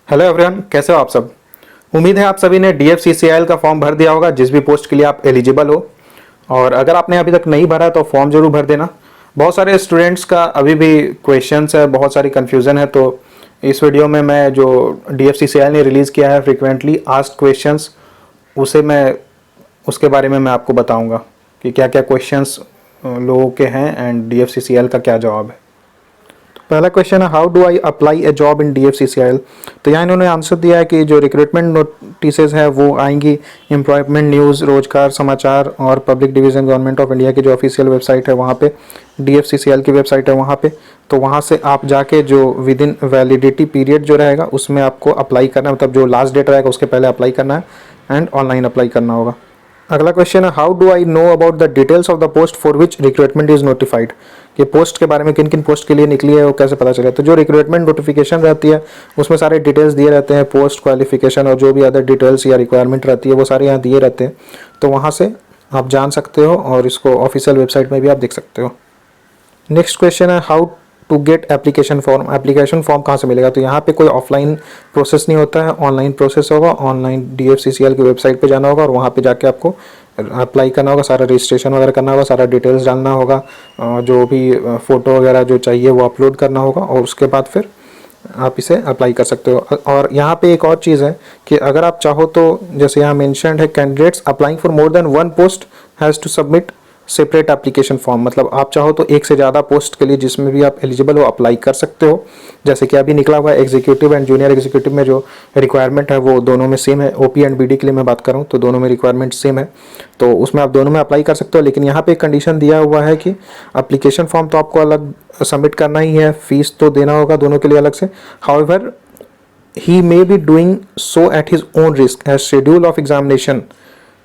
Hello everyone, कैसे हो आप सब। उम्मीद है आप सभी ने DFCCIL का फॉर्म भर दिया होगा जिस भी पोस्ट के लिए आप एलिजिबल हो। और अगर आपने अभी तक नहीं भरा तो फॉर्म जरूर भर देना। बहुत सारे स्टूडेंट्स का अभी भी क्वेश्चंस है, बहुत सारी कन्फ्यूज़न है। तो इस वीडियो में मैं जो DFCCIL ने रिलीज़ किया है फ्रिक्वेंटली आस्क्ड क्वेश्चंस, उसे मैं उसके बारे में मैं आपको बताऊँगा कि क्या क्या क्वेश्चंस लोगों के हैं एंड DFCCIL का क्या जवाब है। पहला क्वेश्चन है, how do I apply A job in DFCCIL। तो यहाँ इन्होंने आंसर दिया है कि जो रिक्रूटमेंट नोटिसेज है वो आएंगी एम्प्लॉयमेंट न्यूज़, रोजगार समाचार और public division government of India की जो ऑफिशियल वेबसाइट है वहाँ पे, DFCCIL की वेबसाइट है वहाँ पे। तो वहाँ से आप जाके जो विद इन वैलिडिटी पीरियड जो रहेगा उसमें आपको अप्लाई करना है, मतलब जो लास्ट डेट रहेगा उसके पहले अप्लाई करना है एंड ऑनलाइन अप्लाई करना होगा। अगला क्वेश्चन है, how do I know about the details of the post for which recruitment is notified. कि पोस्ट के बारे में किन किन पोस्ट के लिए निकली है वो कैसे पता चले। तो जो रिक्रूटमेंट नोटिफिकेशन रहती है उसमें सारे डिटेल्स दिए रहते हैं, पोस्ट क्वालिफिकेशन और जो भी अदर डिटेल्स या रिक्वायरमेंट रहती है वो सारे यहाँ दिए रहते हैं। तो वहाँ से आप जान सकते हो और इसको ऑफिशियल वेबसाइट में भी आप देख सकते हो। नेक्स्ट क्वेश्चन है, how to get application form. Application form कहाँ से मिलेगा। तो यहाँ पे कोई ऑफलाइन प्रोसेस नहीं होता है, ऑनलाइन प्रोसेस होगा। ऑनलाइन DFCCIL की वेबसाइट पे जाना होगा और वहाँ पे जाके आपको अप्लाई करना होगा, सारा रजिस्ट्रेशन वगैरह करना होगा, सारा डिटेल्स डालना होगा, जो भी फ़ोटो वगैरह जो चाहिए वो अपलोड करना होगा और उसके बाद फिर आप इसे अप्लाई कर सकते हो। और यहाँ पे एक और चीज़ है कि अगर आप चाहो तो जैसे यहाँ मेंशन्ड है, candidates applying for more than one post has to submit separate application form. मतलब आप चाहो तो एक से ज़्यादा पोस्ट के लिए जिसमें भी आप एलिजिबल हो अप्लाई कर सकते हो। जैसे कि अभी निकला हुआ है एग्जीक्यूटिव एंड जूनियर एग्जीक्यूटिव में जो रिक्वायरमेंट है वो दोनों में सेम है। OP एंड BD के लिए मैं बात कर रहा हूँ तो दोनों में रिक्वायरमेंट सेम है, तो उसमें आप दोनों में अप्लाई कर सकते हो। लेकिन यहाँ पे एक कंडीशन दिया हुआ है कि एप्लीकेशन फॉर्म तो आपको अलग सबमिट करना ही है, फीस तो देना होगा दोनों के लिए अलग से। However he may be doing so at his own risk as schedule of examination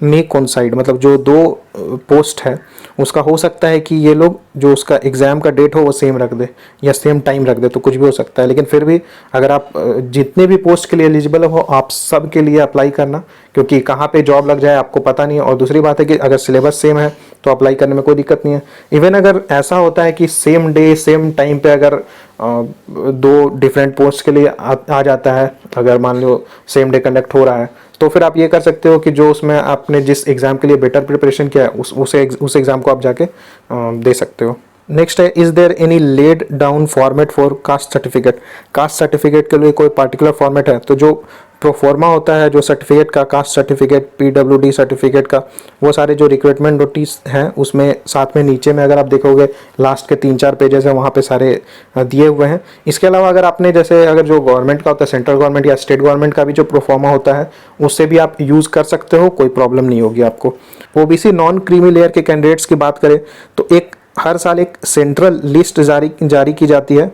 में कोइंसाइड। मतलब जो दो पोस्ट है उसका हो सकता है कि ये लोग जो उसका एग्ज़ाम का डेट हो वो सेम रख दे या सेम टाइम रख दे, तो कुछ भी हो सकता है। लेकिन फिर भी अगर आप जितने भी पोस्ट के लिए एलिजिबल हो आप सब के लिए अप्लाई करना, क्योंकि कहाँ पे जॉब लग जाए आपको पता नहीं है। और दूसरी बात है कि अगर सिलेबस सेम है तो अप्लाई करने में कोई दिक्कत नहीं है। इवन अगर ऐसा होता है कि सेम डे सेम टाइम पे अगर दो डिफरेंट पोस्ट के लिए आ जाता है, अगर मान लो सेम डे कंडक्ट हो रहा है, तो फिर आप ये कर सकते हो कि जो उसमें आपने जिस एग्ज़ाम के लिए बेटर प्रिपरेशन किया है उस एग्ज़ाम को आप जाके दे सकते हो। नेक्स्ट है, is there any laid down format for caste certificate. Caste certificate के लिए कोई पार्टिकुलर फॉर्मेट है। तो जो प्रोफॉर्मा होता है जो सर्टिफिकेट का, कास्ट सर्टिफिकेट, PWD सर्टिफिकेट का, वो सारे जो रिक्रूटमेंट नोटिस हैं उसमें साथ में नीचे में अगर आप देखोगे लास्ट के 3-4 पेजेस हैं वहाँ पे सारे दिए हुए हैं। इसके अलावा अगर आपने जैसे अगर जो गवर्नमेंट का होता है, सेंट्रल गवर्नमेंट या स्टेट गवर्नमेंट का भी जो प्रोफॉर्मा होता है उससे भी आप यूज़ कर सकते हो, कोई प्रॉब्लम नहीं होगी आपको। OBC नॉन क्रीमी लेयर के कैंडिडेट्स की बात करें तो एक हर साल एक सेंट्रल लिस्ट जारी की जाती है।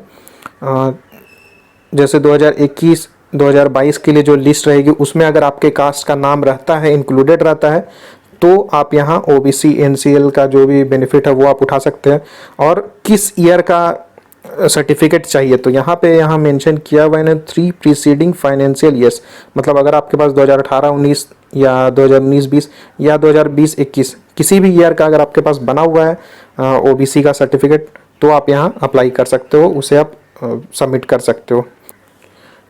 जैसे 2021-2022 के लिए जो लिस्ट रहेगी उसमें अगर आपके कास्ट का नाम रहता है, इंक्लूडेड रहता है, तो आप यहाँ OBC NCL का जो भी बेनिफिट है वो आप उठा सकते हैं। और किस ईयर का सर्टिफिकेट चाहिए तो यहाँ मेंशन किया हुआ है 3 प्रीसीडिंग फाइनेंशियल ईयर्स। मतलब अगर आपके पास 2018-19 या 2019-20 या 2020-21 किसी भी ईयर का अगर आपके पास बना हुआ है OBC का सर्टिफिकेट तो आप यहाँ अप्लाई कर सकते हो, उसे आप सबमिट कर सकते हो।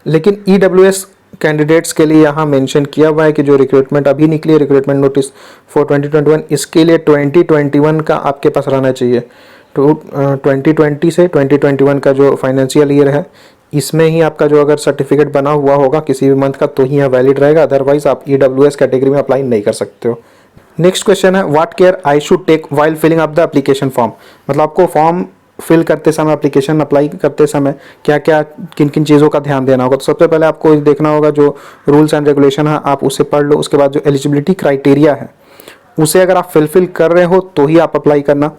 लेकिन EWS कैंडिडेट्स के लिए यहाँ मेंशन किया हुआ है कि जो रिक्रूटमेंट अभी निकली है, रिक्रूटमेंट नोटिस फॉर 2021, इसके लिए 2021 का आपके पास रहना चाहिए। तो 2020 से 2021 का जो फाइनेंशियल ईयर है इसमें ही आपका जो अगर सर्टिफिकेट बना हुआ होगा किसी भी मंथ का तो ही यह वैलिड रहेगा, अदरवाइज आप EWS कैटेगरी में अप्लाई नहीं कर सकते हो। नेक्स्ट क्वेश्चन है, what care I should take while filling up the application form. मतलब आपको फॉर्म फिल करते समय, एप्लीकेशन अप्लाई करते समय क्या क्या किन किन चीज़ों का ध्यान देना होगा। तो सबसे पहले आपको देखना होगा जो रूल्स एंड रेगुलेशन है आप उसे पढ़ लो। उसके बाद जो एलिजिबिलिटी क्राइटेरिया है उसे अगर आप फिल कर रहे हो तो ही आप अप्लाई करना।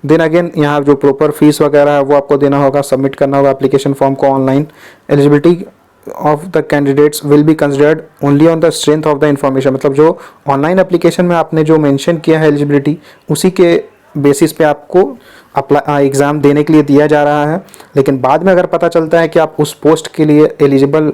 देन अगेन यहाँ जो प्रॉपर फीस वगैरह है वो आपको देना होगा, सबमिट करना होगा एप्लीकेशन फॉर्म को online. Eligibility of the candidates will be considered only on the strength of the information. मतलब जो ऑनलाइन एप्लीकेशन में आपने जो मेंशन किया है एलिजिबिलिटी उसी के बेसिस पे आपको एग्ज़ाम देने के लिए दिया जा रहा है। लेकिन बाद में अगर पता चलता है कि आप उस पोस्ट के लिए एलिजिबल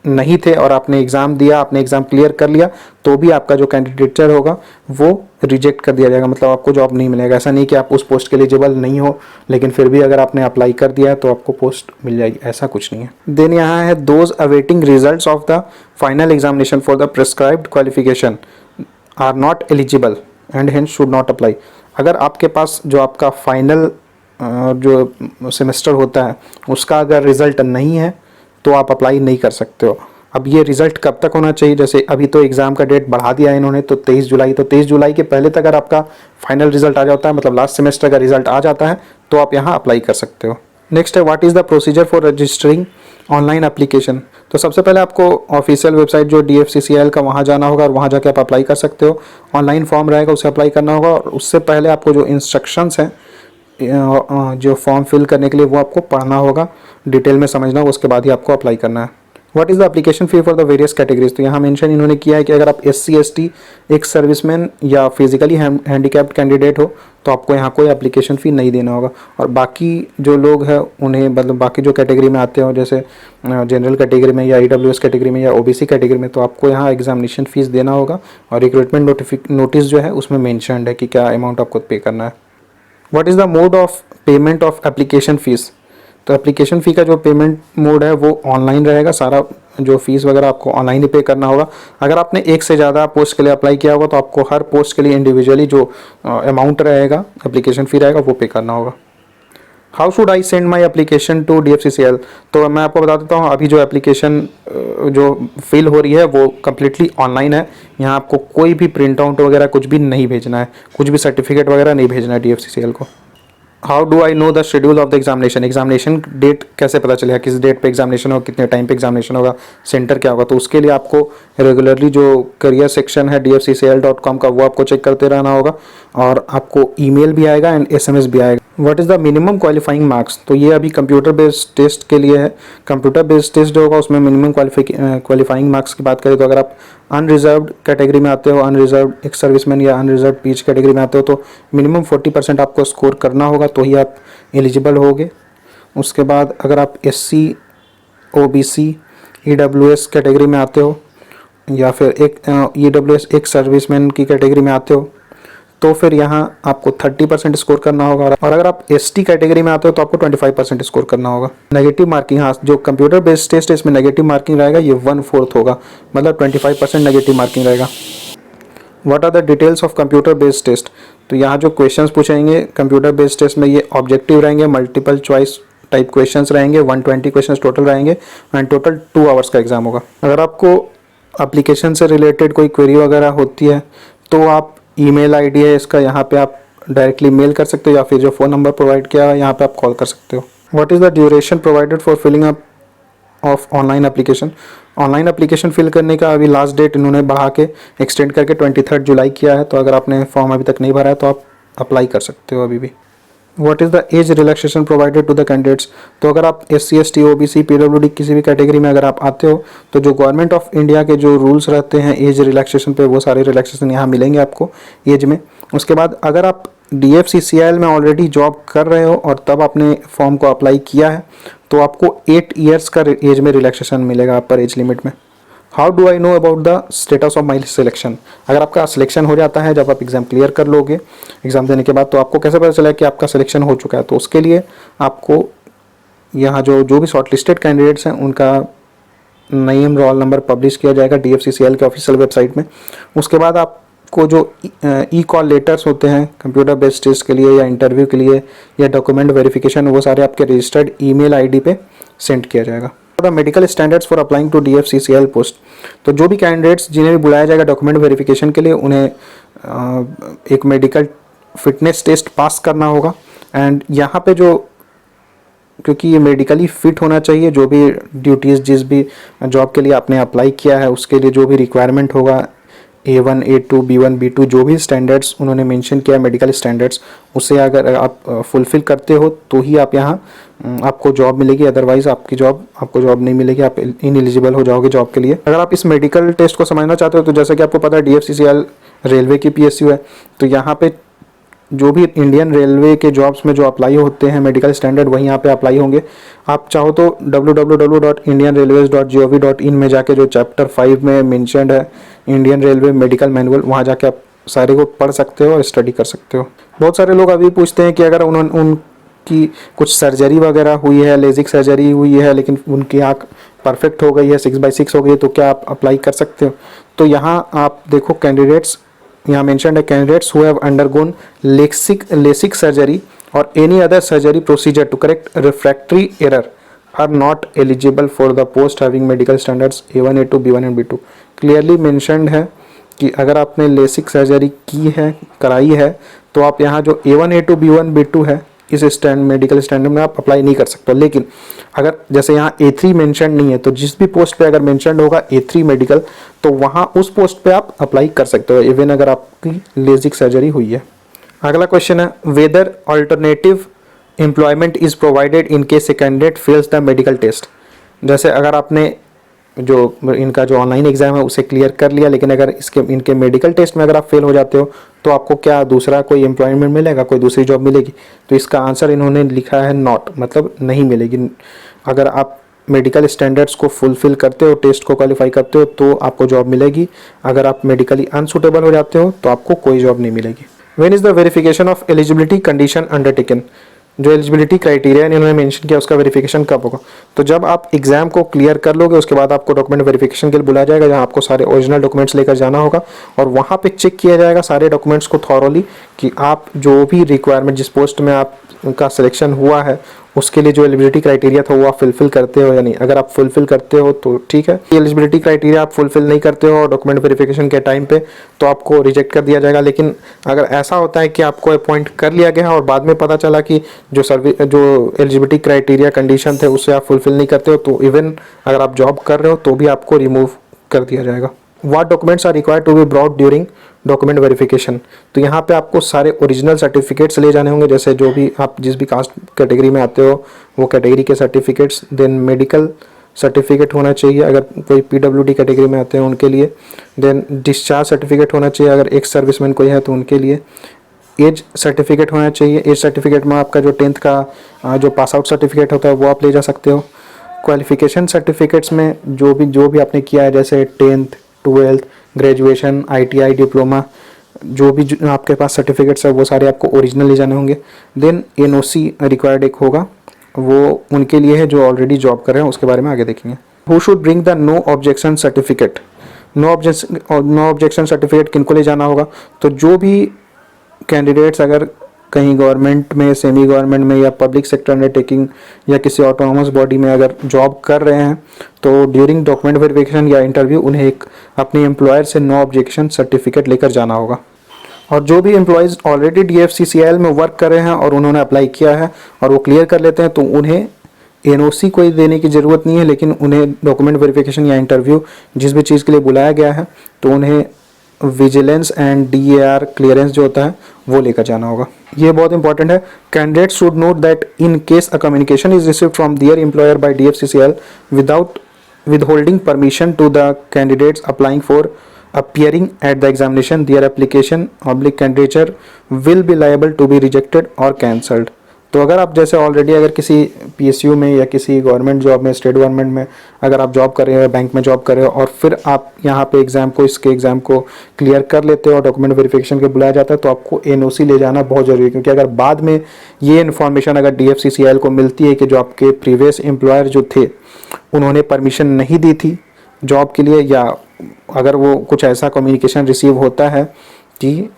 नहीं थे और आपने एग्ज़ाम दिया, आपने एग्ज़ाम क्लियर कर लिया, तो भी आपका जो कैंडिडेचर होगा वो रिजेक्ट कर दिया जाएगा, मतलब आपको जॉब नहीं मिलेगा। ऐसा नहीं कि आप उस पोस्ट के एलिजिबल नहीं हो लेकिन फिर भी अगर आपने अप्लाई कर दिया है तो आपको पोस्ट मिल जाएगी, ऐसा कुछ नहीं है। देन यहाँ है those awaiting results of the final examination for the prescribed qualification are not eligible and hence should not apply. अगर आपके पास जो आपका फाइनल जो सेमेस्टर होता है उसका अगर रिज़ल्ट नहीं है तो आप अप्लाई नहीं कर सकते हो। अब ये रिज़ल्ट कब तक होना चाहिए, जैसे अभी तो एग्ज़ाम का डेट बढ़ा दिया है इन्होंने, तो 23 जुलाई, तो 23 जुलाई के पहले तक अगर आपका फाइनल रिज़ल्ट आ जाता है, मतलब लास्ट सेमेस्टर का रिज़ल्ट आ जाता है, तो आप यहाँ अप्लाई कर सकते हो। नेक्स्ट है what is the procedure for registering online application. तो सबसे पहले आपको ऑफिशियल वेबसाइट जो DFCCIL का वहाँ जाना होगा और वहाँ जाके आप अप्लाई कर सकते हो। ऑनलाइन फॉर्म रहेगा उसे अप्लाई करना होगा और उससे पहले आपको जो इंस्ट्रक्शंस हैं जो फॉर्म फिल करने के लिए वो आपको पढ़ना होगा, डिटेल में समझना होगा, उसके बाद ही आपको अप्लाई करना है। What is the application fee for the various categories. तो यहाँ मेंशन इन्होंने किया है कि अगर आप SC ST एक सर्विसमैन या फिजिकली हैंडीकैप्ड कैंडिडेट हो तो आपको यहाँ कोई एप्लीकेशन फ़ी नहीं देना होगा, और बाकी जो लोग हैं उन्हें, मतलब बाकी जो कैटेगरी में आते हो जैसे जनरल कैटेगरी में या EWS कैटेगरी में या OBC कैटेगरी में, तो आपको यहाँ एग्जामिनेशन फ़ीस देना होगा और रिक्रूटमेंट नोटिस जो है उसमें मैंशनड है कि क्या अमाउंट आपको पे करना है। What is the mode of payment of application fees. तो एप्लीकेशन फ़ी का जो पेमेंट मोड है वो ऑनलाइन रहेगा, सारा जो फीस वगैरह आपको ऑनलाइन ही पे करना होगा। अगर आपने एक से ज़्यादा पोस्ट के लिए अप्लाई किया होगा तो आपको हर पोस्ट के लिए इंडिविजुअली जो अमाउंट रहेगा, एप्लीकेशन फ़ी रहेगा, वो पे करना होगा। How should I send my application to DFCCIL। तो मैं आपको बता देता हूँ, अभी जो एप्लीकेशन जो फिल हो रही है वो कम्प्लीटली ऑनलाइन है। यहाँ आपको कोई भी प्रिंट आउट वगैरह कुछ भी नहीं भेजना है, कुछ भी सर्टिफिकेट वगैरह नहीं भेजना है DFCCIL को। How do I know the schedule of the examination. Examination date कैसे पता चलेगा, किस डेट पे एग्जामिनेशन होगा, कितने टाइम पे एग्जामिनेशन होगा, सेंटर क्या होगा। तो उसके लिए आपको रेगुलरली जो करियर सेक्शन है DFCCIL.com का वो आपको चेक करते रहना होगा, और आपको ईमेल भी आएगा एंड SMS भी आएगा। What is the minimum qualifying marks. तो ये अभी कंप्यूटर बेस्ड टेस्ट के लिए है। कंप्यूटर बेस्ड टेस्ट जो होगा उसमें मिनिमम क्वालिफाइंग मार्क्स की बात करें तो अगर आप अनरिजर्व्ड कैटेगरी में आते हो, अनरिजर्व्ड एक सर्विसमैन या अनरिजर्व्ड PH कैटेगरी में आते हो, तो मिनिमम 40% आपको स्कोर करना होगा तो ही आप एलिजिबल होगे। उसके बाद अगर आप SC OBC EWS कैटेगरी में आते हो या फिर एक EWS एक सर्विसमैन की कैटेगरी में आते हो तो फिर यहाँ आपको 30% स्कोर करना होगा, और अगर आप ST कैटेगरी में आते हो तो आपको 25% स्कोर करना होगा। नेगेटिव मार्किंग, हाँ, जो कंप्यूटर बेस्ड टेस्ट है इसमें नेगेटिव मार्किंग रहेगा, ये 1/4 होगा, मतलब 25% नेगेटिव मार्किंग रहेगा। What are the details of computer based test. तो यहाँ जो क्वेश्चंस पूछेंगे कंप्यूटर बेस्ड टेस्ट में ये ऑब्जेक्टिव रहेंगे, मल्टीपल चॉइस टाइप क्वेश्चंस रहेंगे, 120 क्वेश्चंस टोटल रहेंगे एंड टोटल 2 आवर्स का एग्जाम होगा। अगर आपको एप्लीकेशन से रिलेटेड कोई क्वेरी वगैरह होती है तो आप ईमेल ID है इसका, यहाँ पे आप डायरेक्टली मेल कर सकते हो या फिर जो फ़ोन नंबर प्रोवाइड किया है यहाँ पे आप कॉल कर सकते हो। What is the duration provided for filling up of online application. Online application fill करने का अभी लास्ट डेट इन्होंने बढ़ा के एक्सटेंड करके 23 जुलाई किया है, तो अगर आपने फॉर्म अभी तक नहीं भरा है तो आप अप्लाई कर सकते हो अभी भी। What is the age relaxation provided to the candidates. तो अगर आप SC ST OBC PWD किसी भी कैटेगरी में अगर आप आते हो तो जो गवर्नमेंट ऑफ इंडिया के जो रूल्स रहते हैं एज रिलैक्सेशन पे, वो सारे रिलैक्सेशन यहाँ मिलेंगे आपको एज में। उसके बाद अगर आप DFCCIL में ऑलरेडी जॉब कर रहे हो और तब आपने फॉर्म को अप्लाई किया है तो आपको 8 ईयर्स का एज में रिलैक्सेशन मिलेगा अपर एज लिमिट में। How do I know about the status of my selection. अगर आपका सिलेक्शन हो जाता है, जब आप एग्ज़ाम क्लियर कर लोगे एग्ज़ाम देने के बाद, तो आपको कैसे पता चला कि आपका सिलेक्शन हो चुका है। तो उसके लिए आपको यहाँ जो भी शॉर्ट लिस्टेड कैंडिडेट्स हैं उनका नेम रोल नंबर पब्लिश किया जाएगा DFCCIL के ऑफिशियल वेबसाइट में। उसके बाद आपको जो E-कॉल लेटर्स होते हैं कंप्यूटर बेस्ड टेस्ट के लिए या इंटरव्यू के लिए या डॉक्यूमेंट वेरिफिकेशन, वो सारे आपके रजिस्टर्ड ईमेल ID पे सेंड किया जाएगा। The medical standards for applying to DFCCIL post. तो जो भी कैंडिडेट्स जिन्हें भी बुलाया जाएगा डॉक्यूमेंट वेरिफिकेशन के लिए, उन्हें एक मेडिकल फिटनेस टेस्ट पास करना होगा। एंड यहाँ पे जो, क्योंकि ये मेडिकली फिट होना चाहिए, जो भी ड्यूटीज़ जिस भी जॉब के लिए आपने अप्लाई किया है उसके लिए जो भी रिक्वायरमेंट होगा A1 A2 B1 B2 जो भी स्टैंडर्ड्स उन्होंने मेंशन किया है मेडिकल स्टैंडर्ड्स, उसे अगर आप फुलफ़िल करते हो तो ही आप यहाँ आपको जॉब मिलेगी, अदरवाइज़ आपको जॉब नहीं मिलेगी, आप इनएलिजिबल हो जाओगे जॉब के लिए। अगर आप इस मेडिकल टेस्ट को समझना चाहते हो तो जैसे कि आपको पता है DFCCIL रेलवे की PSU है, तो यहाँ पे जो भी इंडियन रेलवे के जॉब्स में जो अप्लाई होते हैं मेडिकल स्टैंडर्ड, वहीं यहाँ पे अप्लाई होंगे। आप चाहो तो www.indianrailways.gov.in में जाके जो चैप्टर 5 में मेंशन्ड है इंडियन रेलवे मेडिकल मैनुअल, वहाँ जाके आप सारे को पढ़ सकते हो और स्टडी कर सकते हो। बहुत सारे लोग अभी पूछते हैं कि अगर उनकी कुछ सर्जरी वगैरह हुई है, लेजिक सर्जरी हुई है, लेकिन उनकी आँख परफेक्ट हो गई है, 6/6 हो गई है, तो क्या आप अप्लाई कर सकते हो? तो यहाँ आप देखो कैंडिडेट्स, यहाँ मेंशन्ड है candidates who have undergone LASIK surgery और any other surgery procedure to correct refractory error are not eligible for the post having medical standards A1 A2 B1 and B2। Clearly mentioned है कि अगर आपने LASIK surgery की है, कराई है, तो आप यहाँ जो A1 A2 B1 B2 है इस मेडिकल स्टैंडर्ड में आप अप्लाई नहीं कर सकते। लेकिन अगर जैसे यहाँ A3 मेंशन नहीं है, तो जिस भी पोस्ट पे अगर मेंशन होगा A3 मेडिकल, तो वहाँ उस पोस्ट पे आप अप्लाई कर सकते हो, इवन अगर आपकी लेजिक सर्जरी हुई है। अगला क्वेश्चन है whether alternative employment is provided in case a candidate fails the medical test. जैसे अगर आपने जो इनका जो ऑनलाइन एग्जाम है उसे क्लियर कर लिया, लेकिन अगर इनके मेडिकल टेस्ट में अगर आप फेल हो जाते हो, तो आपको क्या दूसरा कोई एम्प्लॉयमेंट मिलेगा, कोई दूसरी जॉब मिलेगी? तो इसका आंसर इन्होंने लिखा है नॉट, मतलब नहीं मिलेगी। अगर आप मेडिकल स्टैंडर्ड्स को फुलफिल करते हो, टेस्ट को क्वालिफाई करते हो, तो आपको जॉब मिलेगी। अगर आप मेडिकली अनसुटेबल हो जाते हो तो आपको कोई जॉब नहीं मिलेगी। When is the verification of eligibility condition undertaken. जो एलिजिबिलिटी क्राइटेरिया इन्होंने मेंशन किया उसका वेरिफिकेशन कब होगा? तो जब आप एग्जाम को क्लियर कर लोगे, उसके बाद आपको डॉक्यूमेंट वेरिफिकेशन के लिए बुलाया जाएगा, जहां आपको सारे ओरिजिनल डॉक्यूमेंट्स लेकर जाना होगा और वहां पे चेक किया जाएगा सारे डॉक्यूमेंट्स को थॉरोली कि आप जो भी रिक्वायरमेंट, जिस पोस्ट में आपका सिलेक्शन हुआ है उसके लिए जो एलिजिबिलिटी क्राइटेरिया था वो आप फुलफिल करते हो या नहीं। अगर आप फुलफिल करते हो तो ठीक है, एलिजिबिलिटी क्राइटेरिया आप फुलफिल नहीं करते हो डॉक्यूमेंट वेरिफिकेशन के टाइम पे, तो आपको रिजेक्ट कर दिया जाएगा। लेकिन अगर ऐसा होता है कि आपको अपॉइंट कर लिया गया और बाद में पता चला कि जो एलिजिबिलिटी क्राइटेरिया कंडीशन थे उससे आप फुलफिल नहीं करते हो, तो इवन अगर आप जॉब कर रहे हो तो भी आपको रिमूव कर दिया जाएगा। What documents are required to be brought during document verification. तो यहाँ पे आपको सारे ओरिजिनल सर्टिफिकेट्स ले जाने होंगे, जैसे जो भी आप जिस भी कास्ट कैटेगरी में आते हो वो कैटेगरी के सर्टिफिकेट्स, देन मेडिकल सर्टिफिकेट होना चाहिए अगर कोई PWD कैटेगरी में आते हैं उनके लिए, देन डिस्चार्ज सर्टिफिकेट होना चाहिए अगर एक्स सर्विसमैन कोई है तो उनके लिए, एज सर्टिफिकेट होना चाहिए। एज सर्टिफिकेट में आपका जो 10th का जो पास आउट सर्टिफिकेट होता है वो आप ले जा सकते हो। क्वालिफिकेशन सर्टिफिकेट्स में जो भी आपने किया है, जैसे 10th 12th graduation ITI diploma, जो भी आपके पास सर्टिफिकेट्स है वो सारे आपको ओरिजिनल ले जाने होंगे। देन NOC रिक्वायर्ड एक होगा, वो उनके लिए है जो ऑलरेडी जॉब कर रहे हैं, उसके बारे में आगे देखेंगे। Who should bring the no objection certificate. No objection certificate किनको ले जाना होगा? तो जो भी कैंडिडेट्स अगर कहीं गवर्नमेंट में, सेमी गवर्नमेंट में या पब्लिक सेक्टर अंडरटेकिंग या किसी ऑटोनोमस बॉडी में अगर जॉब कर रहे हैं, तो ड्यूरिंग डॉक्यूमेंट वेरिफिकेशन या इंटरव्यू उन्हें एक अपने एम्प्लॉयर से नो ऑब्जेक्शन सर्टिफिकेट लेकर जाना होगा। और जो भी एम्प्लॉयज़ ऑलरेडी DFCCIL में वर्क कर रहे हैं और उन्होंने अप्लाई किया है और वो क्लियर कर लेते हैं, तो उन्हें NOC कोई देने की ज़रूरत नहीं है, लेकिन उन्हें डॉक्यूमेंट वेरिफिकेशन या इंटरव्यू जिस भी चीज़ के लिए बुलाया गया है तो उन्हें विजिलेंस एंड DAR क्लियरेंस जो होता है वो लेकर जाना होगा। ये बहुत इंपॉर्टेंट है। Candidate should note that in case a communication is received from their employer by DFCCIL without withholding permission to the candidates applying for appearing at the examination, their application candidature will be liable to be rejected or cancelled। तो अगर आप जैसे already अगर किसी PSU में या किसी government job में, स्टेट गवर्नमेंट में अगर आप जॉब कर रहे हो, बैंक में जॉब कर रहे हो और फिर आप यहाँ पे इसके एग्ज़ाम को क्लियर कर लेते हो और डॉक्यूमेंट वेरिफिकेशन के बुलाया जाता है, तो आपको NOC ले जाना बहुत ज़रूरी है। क्योंकि अगर बाद में ये इन्फॉर्मेशन अगर DFCCIL को मिलती है कि जो आपके प्रीवियस एम्प्लॉयर जो थे उन्होंने परमिशन नहीं दी थी जॉब के लिए, या अगर वो कुछ ऐसा कम्युनिकेशन रिसीव होता है कि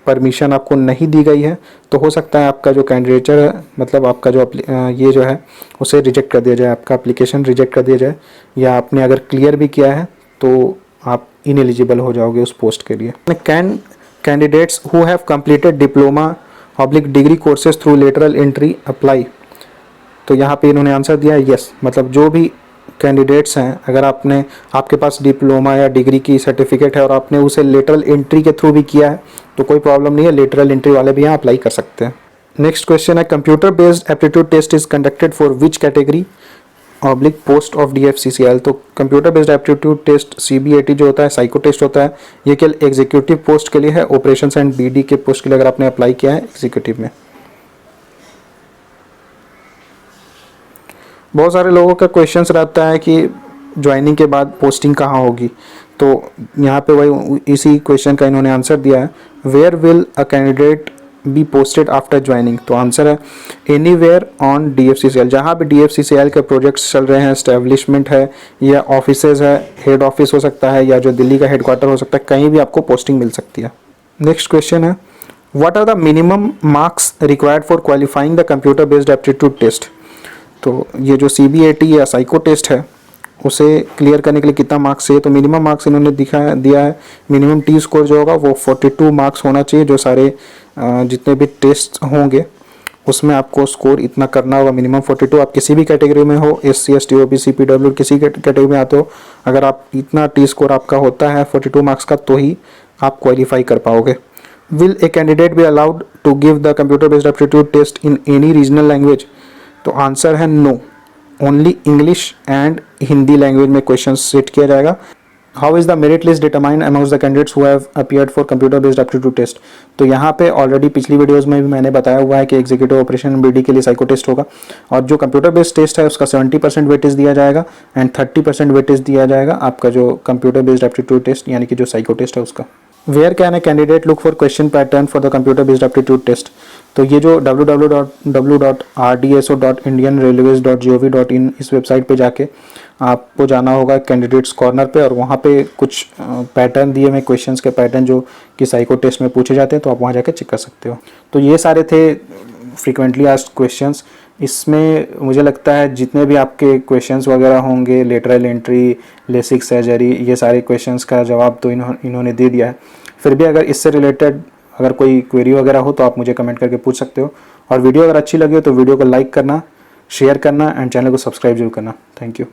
परमिशन आपको नहीं दी गई है, तो हो सकता है आपका जो कैंडिडेचर है, मतलब आपका जो ये जो है उसे रिजेक्ट कर दिया जाए, आपका एप्लीकेशन रिजेक्ट कर दिया जाए, या आपने अगर क्लियर भी किया है तो आप इनएलिजिबल हो जाओगे उस पोस्ट के लिए। Can candidates who have completed diploma degree courses through lateral entry apply. तो यहाँ पे इन्होंने आंसर दिया है यस, मतलब जो भी कैंडिडेट्स हैं, अगर आपके पास डिप्लोमा या डिग्री की सर्टिफिकेट है और आपने उसे लेटरल एंट्री के थ्रू भी किया है तो कोई प्रॉब्लम नहीं है, लेटरल एंट्री वाले भी यहाँ अप्लाई कर सकते हैं। Next question is computer based aptitude test is conducted for which category. Oblique post of DFCCIL। तो computer based aptitude test CBAT जो होता है साइको टेस्ट होता है, ये केवल एग्जीक्यूटिव पोस्ट के लिए है, ऑपरेशंस एंड BD के पोस्ट के लिए अगर आपने अप्लाई किया है एग्जीक्यूटिव में। बहुत सारे लोगों का क्वेश्चंस रहता है कि ज्वाइनिंग के बाद पोस्टिंग कहाँ होगी, तो यहाँ पे वही इसी क्वेश्चन का इन्होंने आंसर दिया है, where will a candidate be posted after joining. तो आंसर है एनीवेयर ऑन DFCCIL। जहाँ पे DFCCIL के प्रोजेक्ट्स चल रहे हैं, स्टैब्लिशमेंट है या ऑफिसेज है, हेड ऑफिस हो सकता है या जो दिल्ली का हेडक्वार्टर हो सकता है, कहीं भी आपको पोस्टिंग मिल सकती है। नेक्स्ट क्वेश्चन है, what are the minimum marks required for qualifying the computer based aptitude test. तो ये जो CBAT या साइको टेस्ट है उसे क्लियर करने के लिए कितना मार्क्स चाहिए, तो मिनिमम मार्क्स इन्होंने दिया है, मिनिमम T स्कोर जो होगा वो 42 मार्क्स होना चाहिए। जो सारे जितने भी टेस्ट होंगे उसमें आपको स्कोर इतना करना होगा, मिनिमम 42। आप किसी भी कैटेगरी में हो, SC ST OBC PW किसी कैटेगरी में आते हो, अगर आप इतना T स्कोर आपका होता है 42 मार्क्स का तो ही आप क्वालिफाई कर पाओगे। Will a candidate be allowed to give the computer based aptitude test in any regional language. तो आंसर है no, only English and Hindi language में क्वेश्चन सेट किया जाएगा। How is the merit list determined amongst the candidates who have appeared for computer based aptitude test. तो यहाँ पे already पिछली videos में भी मैंने बताया हुआ है कि एग्जीक्यूटिव ऑपरेशन BD के लिए साइको टेस्ट होगा, और जो कंप्यूटर बेस्ड टेस्ट है उसका 70% वेटेज दिया जाएगा एंड 30% वेटेज दिया जाएगा आपका जो कंप्यूटर बेस्ड एप्टीट्यूड टेस्ट यानी कि जो साइको टेस्ट है उसका। Where can a candidate look for question pattern for the computer based aptitude test. तो ये जो www.rdso.indianrailways.gov.in इस वेबसाइट पे जाके आपको जाना होगा कैंडिडेट्स कॉर्नर पे, और वहाँ पे कुछ पैटर्न दिए हुए क्वेश्चंस के पैटर्न जो कि साइको टेस्ट में पूछे जाते हैं, तो आप वहाँ जाके चेक कर सकते हो। तो ये सारे थे फ्रीक्वेंटली आस्क्ड क्वेश्चंस। इसमें मुझे लगता है जितने भी आपके क्वेश्चंस वगैरह होंगे, लेटरल एंट्री, लेसिक सर्जरी, ये सारे क्वेश्चंस का जवाब तो इन्होंने दे दिया है। फिर भी अगर इससे रिलेटेड अगर कोई क्वेरी वगैरह हो तो आप मुझे कमेंट करके पूछ सकते हो, और वीडियो अगर अच्छी लगे तो वीडियो को लाइक करना, शेयर करना एंड चैनल को सब्सक्राइब जरूर करना। Thank you.